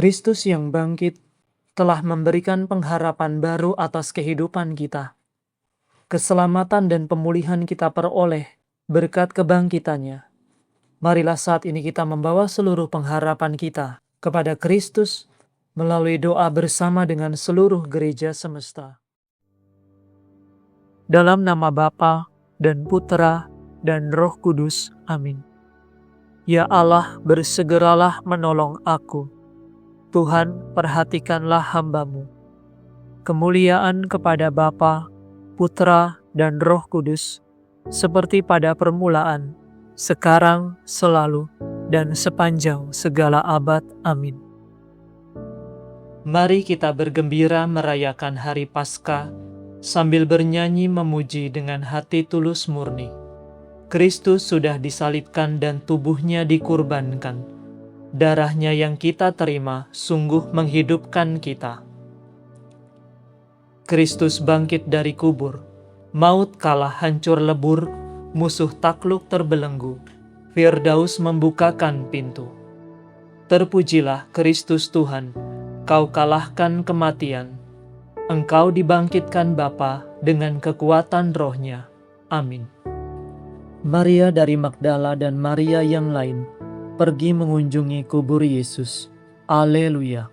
Kristus yang bangkit telah memberikan pengharapan baru atas kehidupan kita. Keselamatan dan pemulihan kita peroleh berkat kebangkitannya. Marilah saat ini kita membawa seluruh pengharapan kita kepada Kristus melalui doa bersama dengan seluruh gereja semesta. Dalam nama Bapa dan Putera dan Roh Kudus. Amin. Ya Allah, bersegeralah menolong aku. Tuhan, perhatikanlah hamba-Mu. Kemuliaan kepada Bapa, Putra, dan Roh Kudus, seperti pada permulaan, sekarang, selalu, dan sepanjang segala abad. Amin. Mari kita bergembira merayakan Hari Paskah, sambil bernyanyi memuji dengan hati tulus murni. Kristus sudah disalibkan dan tubuhnya dikurbankan. Darahnya yang kita terima sungguh menghidupkan kita. Kristus bangkit dari kubur, maut kalah hancur lebur, musuh takluk terbelenggu, Firdaus membukakan pintu. Terpujilah Kristus Tuhan, Kau kalahkan kematian, Engkau dibangkitkan Bapa dengan kekuatan Roh-Nya. Amin. Maria dari Magdala dan Maria yang lain pergi mengunjungi kubur Yesus. Haleluya.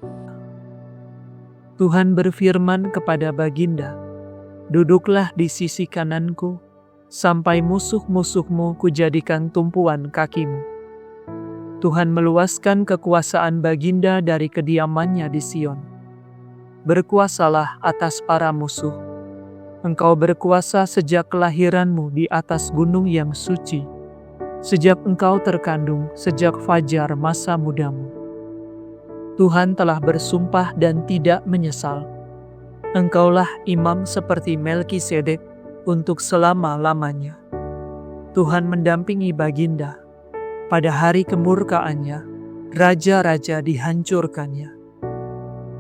Tuhan berfirman kepada Baginda, "Duduklah di sisi kananku, sampai musuh-musuhmu kujadikan tumpuan kakimu." Tuhan meluaskan kekuasaan Baginda dari kediamannya di Sion. Berkuasalah atas para musuh. Engkau berkuasa sejak kelahiranmu di atas gunung yang suci, sejak engkau terkandung, sejak fajar masa mudamu. Tuhan telah bersumpah dan tidak menyesal. Engkaulah imam seperti Melkisedek untuk selama-lamanya. Tuhan mendampingi Baginda. Pada hari kemurkaannya, raja-raja dihancurkannya.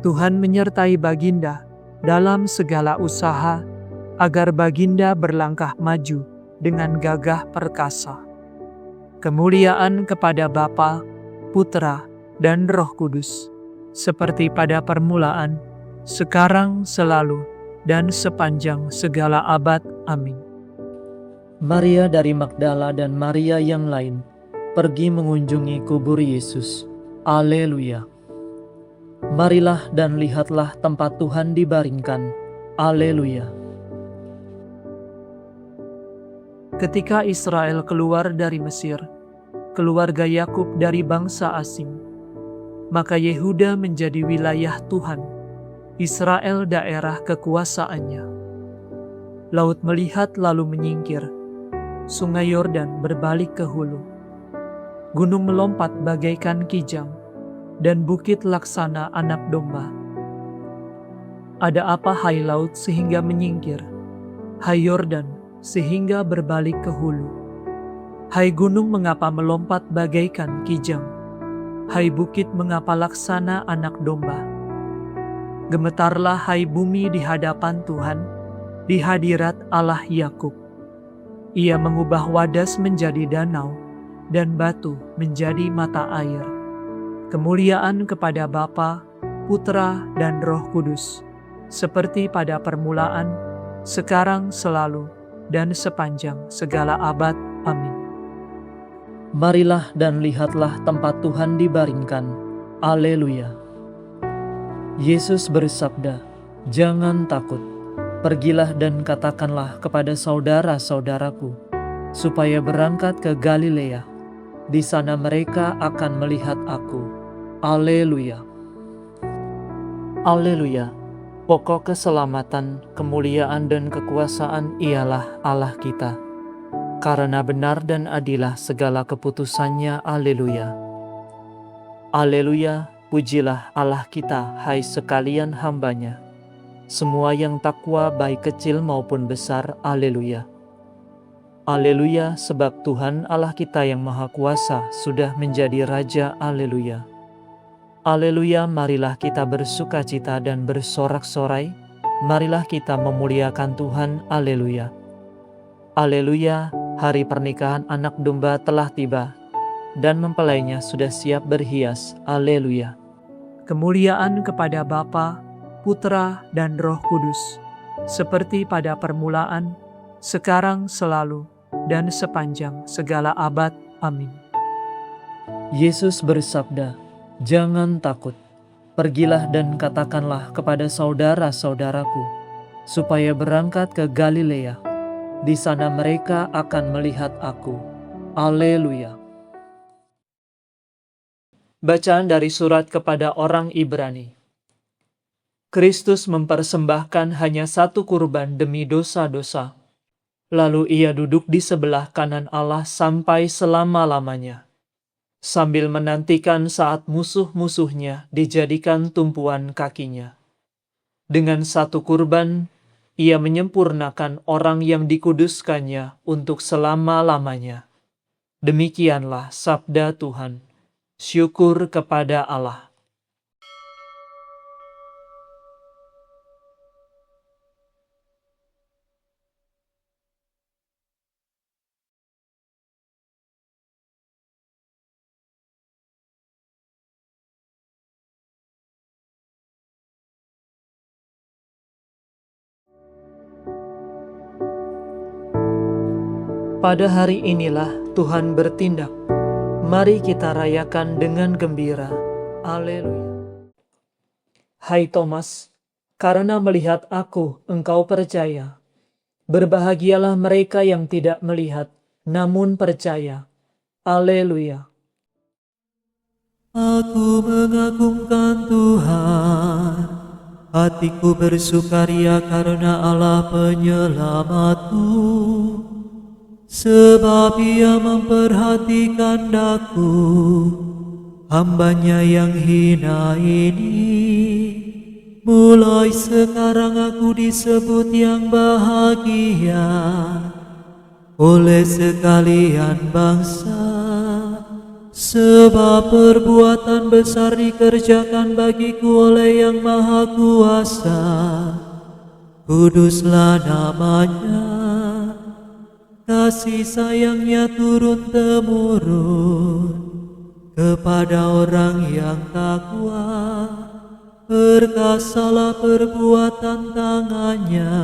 Tuhan menyertai Baginda dalam segala usaha, agar Baginda berlangkah maju dengan gagah perkasa. Kemuliaan kepada Bapa, Putra, dan Roh Kudus, seperti pada permulaan, sekarang, selalu, dan sepanjang segala abad. Amin. Maria dari Magdala dan Maria yang lain pergi mengunjungi kubur Yesus. Haleluya. Marilah dan lihatlah tempat Tuhan dibaringkan. Haleluya. Ketika Israel keluar dari Mesir, keluarga Yakub dari bangsa asing, maka Yehuda menjadi wilayah Tuhan, Israel daerah kekuasaannya. Laut melihat lalu menyingkir, sungai Yordan berbalik ke hulu. Gunung melompat bagaikan kijang, dan bukit laksana anak domba. Ada apa hai laut sehingga menyingkir? Hai Yordan sehingga berbalik ke hulu? Hai gunung mengapa melompat bagaikan kijang? Hai bukit mengapa laksana anak domba? Gemetarlah hai bumi di hadapan Tuhan, di hadirat Allah Yakub. Ia mengubah wadas menjadi danau, dan batu menjadi mata air. Kemuliaan kepada Bapa, Putra, dan Roh Kudus, seperti pada permulaan, sekarang, selalu, dan sepanjang segala abad. Amin. Marilah dan lihatlah tempat Tuhan dibaringkan. Haleluya. Yesus bersabda, "Jangan takut, pergilah dan katakanlah kepada saudara-saudaraku, supaya berangkat ke Galilea. Di sana mereka akan melihat aku." Haleluya. Haleluya. Pokok keselamatan, kemuliaan, dan kekuasaan ialah Allah kita. Karena benar dan adilah segala keputusannya. Haleluya. Haleluya. Pujilah Allah kita, hai sekalian hamba-Nya, semua yang takwa baik kecil maupun besar. Haleluya. Haleluya, sebab Tuhan Allah kita yang Maha Kuasa sudah menjadi Raja. Haleluya. Haleluya, marilah kita bersukacita dan bersorak-sorai. Marilah kita memuliakan Tuhan. Haleluya. Haleluya, hari pernikahan anak domba telah tiba, dan mempelainya sudah siap berhias. Haleluya. kemuliaan kepada Bapa, Putra, dan Roh Kudus, seperti pada permulaan, sekarang, selalu, dan sepanjang segala abad. Amin. Yesus bersabda, "Jangan takut. Pergilah dan katakanlah kepada saudara-saudaraku, supaya berangkat ke Galilea. Di sana mereka akan melihat aku." Haleluya. Bacaan dari surat kepada orang Ibrani. Kristus mempersembahkan hanya satu kurban demi dosa-dosa. Lalu ia duduk di sebelah kanan Allah sampai selama-lamanya, sambil menantikan saat musuh-musuhnya dijadikan tumpuan kakinya. Dengan satu kurban, ia menyempurnakan orang yang dikuduskannya untuk selama-lamanya. Demikianlah sabda Tuhan. Syukur kepada Allah. Pada hari inilah Tuhan bertindak. Mari kita rayakan dengan gembira. Haleluya. Hai Thomas, karena melihat aku engkau percaya. Berbahagialah mereka yang tidak melihat, namun percaya. Haleluya. Aku mengagungkan Tuhan, hatiku bersukaria karena Allah penyelamatku. Sebab ia memperhatikan daku, hambanya yang hina ini. Mulai sekarang aku disebut yang bahagia oleh sekalian bangsa. Sebab perbuatan besar dikerjakan bagiku oleh Yang Maha Kuasa. Kuduslah namanya. Kasih sayangnya turun-temurun kepada orang yang takwa. Perkasalah perbuatan tangannya,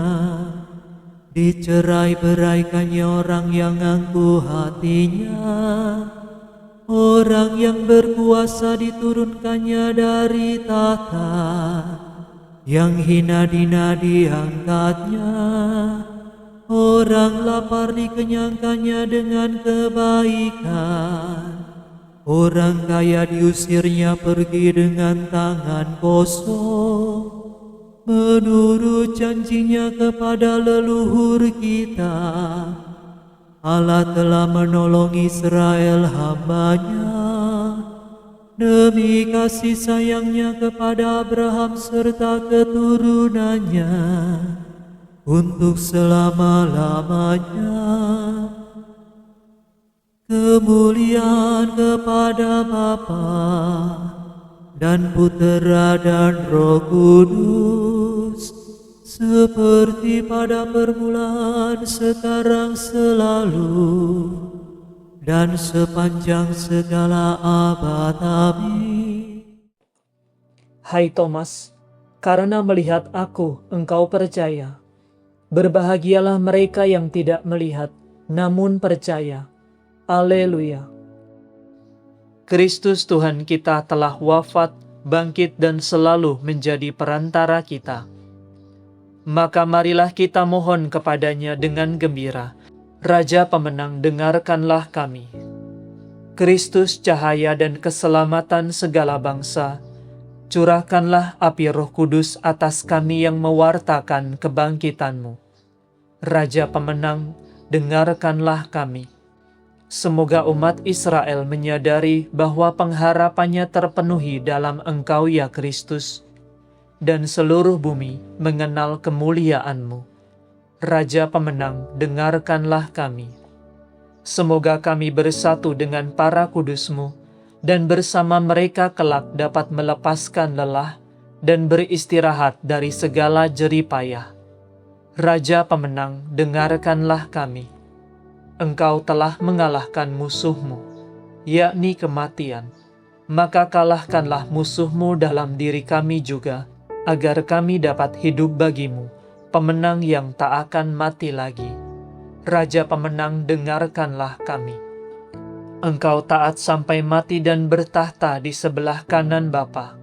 dicerai-beraikannya orang yang angkuh hatinya. Orang yang berkuasa diturunkannya dari tahta, yang hina dina diangkatnya. Orang lapar dikenyangkannya dengan kebaikan. Orang kaya diusirnya pergi dengan tangan kosong. Menurut janjinya kepada leluhur kita, Allah telah menolong Israel hamba-Nya. Demi kasih sayangnya kepada Abraham serta keturunannya, untuk selama-lamanya. Kemuliaan kepada Bapa dan Putera dan Roh Kudus, seperti pada permulaan, sekarang, selalu, dan sepanjang segala abad. Amin. Hai Thomas, karena melihat aku engkau percaya. Berbahagialah mereka yang tidak melihat, namun percaya. Haleluya. Kristus Tuhan kita telah wafat, bangkit dan selalu menjadi perantara kita. Maka marilah kita mohon kepadanya dengan gembira. Raja pemenang, dengarkanlah kami. Kristus cahaya dan keselamatan segala bangsa, curahkanlah api Roh Kudus atas kami yang mewartakan kebangkitan-Mu. Raja pemenang, dengarkanlah kami. Semoga umat Israel menyadari bahwa pengharapannya terpenuhi dalam Engkau ya Kristus, dan seluruh bumi mengenal kemuliaan-Mu. Raja pemenang, dengarkanlah kami. Semoga kami bersatu dengan para kudus-Mu, dan bersama mereka kelak dapat melepaskan lelah dan beristirahat dari segala jerih payah. Raja pemenang, dengarkanlah kami. Engkau telah mengalahkan musuh-Mu, yakni kematian, maka kalahkanlah musuhmu dalam diri kami juga, agar kami dapat hidup bagimu, pemenang yang tak akan mati lagi. Raja pemenang, dengarkanlah kami. Engkau taat sampai mati dan bertahta di sebelah kanan Bapa.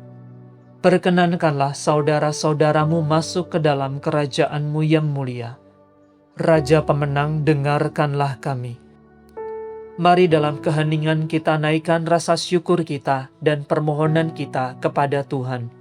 Perkenankanlah saudara-saudaramu masuk ke dalam kerajaan-Mu yang mulia. Raja pemenang, dengarkanlah kami. Mari dalam keheningan kita naikkan rasa syukur kita dan permohonan kita kepada Tuhan.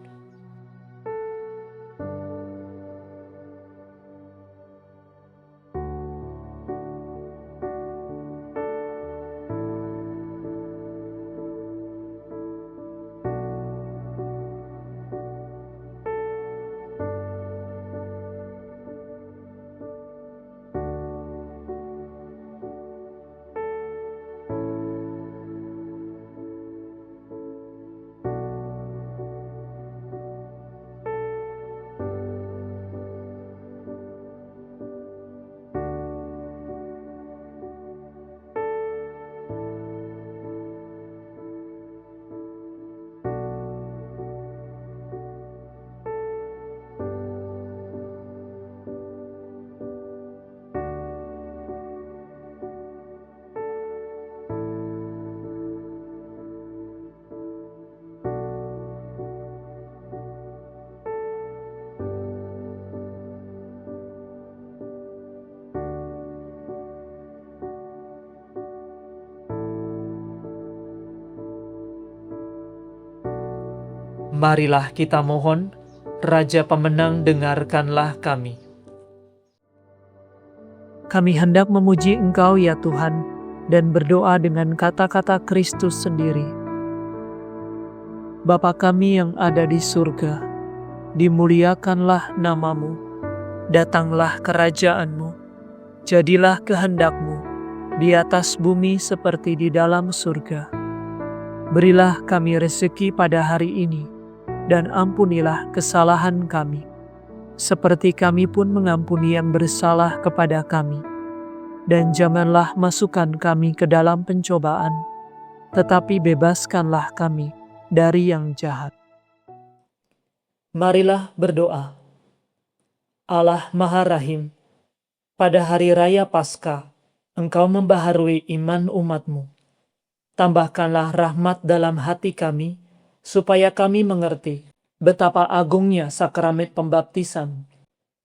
Marilah kita mohon, Raja pemenang, dengarkanlah kami. Kami hendak memuji Engkau ya Tuhan, dan berdoa dengan kata-kata Kristus sendiri. Bapa kami yang ada di surga, dimuliakanlah nama-Mu, datanglah kerajaan-Mu, jadilah kehendak-Mu, di atas bumi seperti di dalam surga. Berilah kami rezeki pada hari ini, dan ampunilah kesalahan kami, seperti kami pun mengampuni yang bersalah kepada kami. Dan janganlah masukkan kami ke dalam pencobaan, tetapi bebaskanlah kami dari yang jahat. Marilah berdoa. Allah Maha Rahim, pada hari raya Paskah, Engkau membaharui iman umat-Mu. Tambahkanlah rahmat dalam hati kami, supaya kami mengerti betapa agungnya sakramen pembaptisan,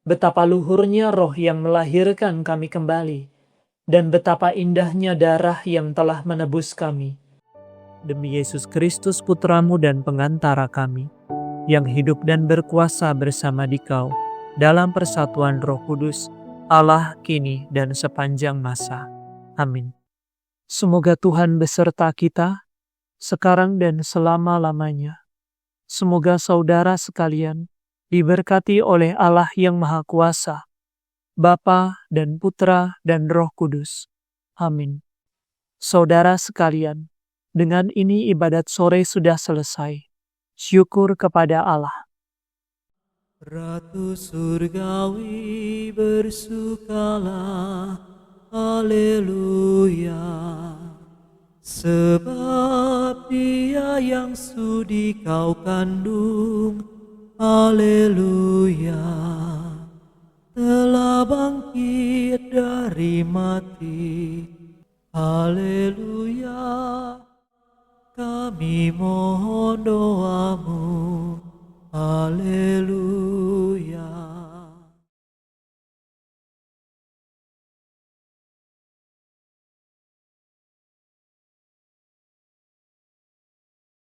betapa luhurnya roh yang melahirkan kami kembali, dan betapa indahnya darah yang telah menebus kami. Demi Yesus Kristus Putra-Mu dan pengantara kami, yang hidup dan berkuasa bersama Dikau, dalam persatuan Roh Kudus, Allah kini dan sepanjang masa. Amin. Semoga Tuhan beserta kita, sekarang dan selama-lamanya. Semoga saudara sekalian diberkati oleh Allah yang Maha Kuasa, Bapa dan Putra dan Roh Kudus. Amin. Saudara sekalian, dengan ini ibadat sore sudah selesai. Syukur kepada Allah. Ratu surgawi bersukalah, haleluya. Sebab Dia yang sudi kau kandung, haleluya, telah bangkit dari mati, haleluya. Kami mohon doamu, haleluya.